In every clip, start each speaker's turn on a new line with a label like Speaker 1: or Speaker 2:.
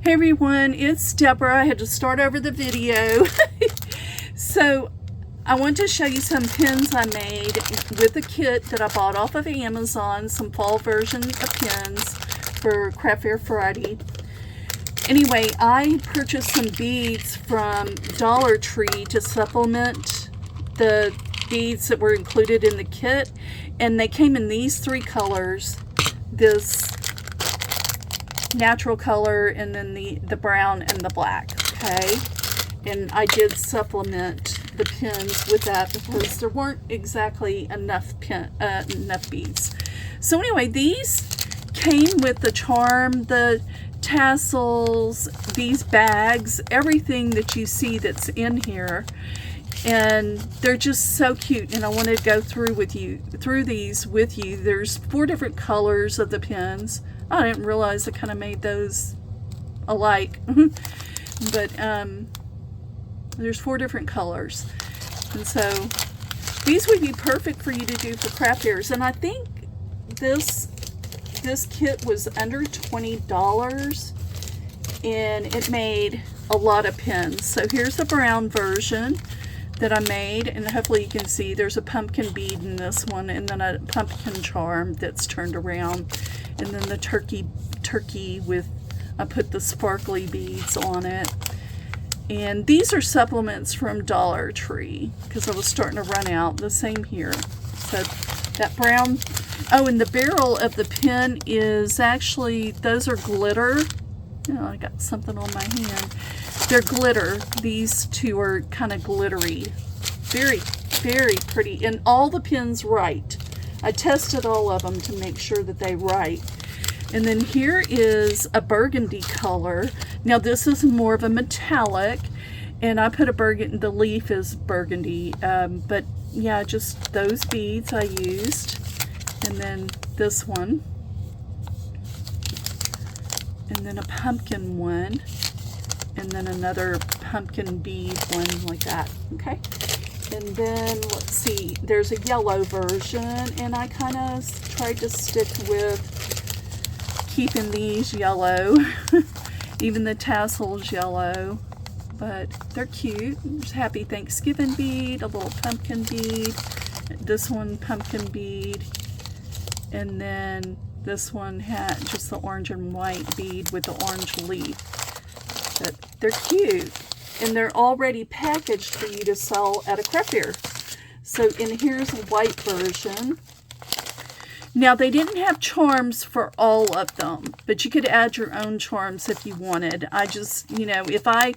Speaker 1: Hey everyone, it's Deborah. I had to start over the video. So I want to show you some pins I made with a kit that I bought off of Amazon, some fall version of pins for Craft Fair Friday. Anyway, I purchased some beads from Dollar Tree to supplement the beads that were included in the kit, and they came in these three colors. This natural color, and then the brown and the black. Okay, and I did supplement the pins with that because there weren't exactly enough beads. So anyway, these came with the charm, the tassels, these bags, everything that you see that's in here, and they're just so cute. And I wanted to go through these with you. There's 4 different colors of the pins. I didn't realize I kind of made those alike. But there's 4 different colors. And so these would be perfect for you to do for craft fairs. And I think this kit was under $20, and it made a lot of pins. So here's the brown version that I made, and hopefully you can see there's a pumpkin bead in this one, and then a pumpkin charm that's turned around, and then the turkey with, I put the sparkly beads on it. And these are supplements from Dollar Tree because I was starting to run out. The same here. So that brown, oh, and the barrel of the pin is actually, those are glitter. Oh, I got something on my hand. They're glitter. These 2 are kind of glittery. Very, very pretty. And all the pins write. I tested all of them to make sure that they write. And then here is a burgundy color. Now this is more of a metallic, and I put a burgundy, the leaf is burgundy, but yeah, just those beads I used. And then this one, and then a pumpkin one, and then another pumpkin bead one like that. Okay, and then let's see, there's a yellow version, and I kind of tried to stick with keeping these yellow. Even the tassels yellow, but they're cute. There's Happy Thanksgiving bead, a little pumpkin bead, this one pumpkin bead, and then this one had just the orange and white bead with the orange leaf. But they're cute, and they're already packaged for you to sell at a craft fair. So, and here's a white version. Now, they didn't have charms for all of them, but you could add your own charms if you wanted. I just, you know, if I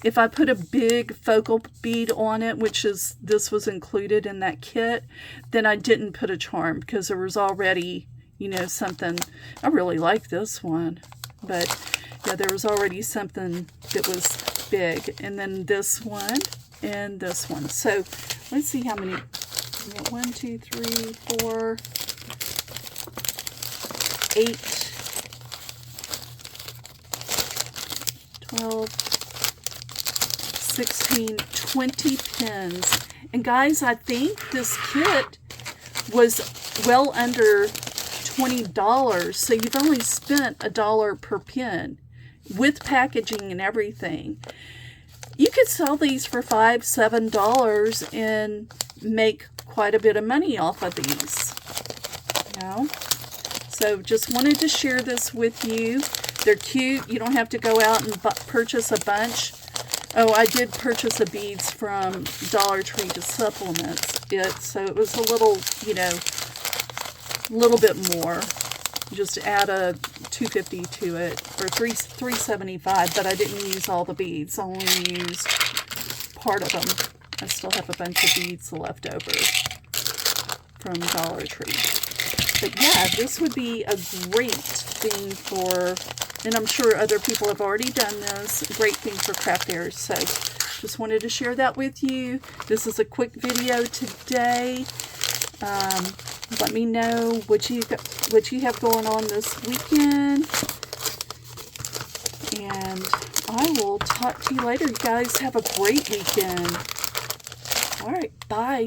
Speaker 1: put a big focal bead on it, which is, this was included in that kit, then I didn't put a charm because there was already, you know, something. I really like this one, but yeah, there was already something that was big. And then this one and this one. So let's see how many. 1, 2, 3, 4, 8, 12, 16, 20 pins. And guys, I think this kit was well under $20. So you've only spent $1 per pin with packaging and everything. You could sell these for $5, $7 and make quite a bit of money off of these. You know? So just wanted to share this with you. They're cute. You don't have to go out and purchase a bunch. Oh, I did purchase the beads from Dollar Tree to supplement it. So it was a little, you know, a little bit more. Just add a $2.50 to it, or $3.75, but I didn't use all the beads. I only used part of them. I still have a bunch of beads left over from Dollar Tree. But yeah, this would be a great thing for, and I'm sure other people have already done this, great thing for craft fairs. So just wanted to share that with you. This is a quick video today. Let me know what you have going on this weekend. And I will talk to you later. You guys have a great weekend. All right, bye.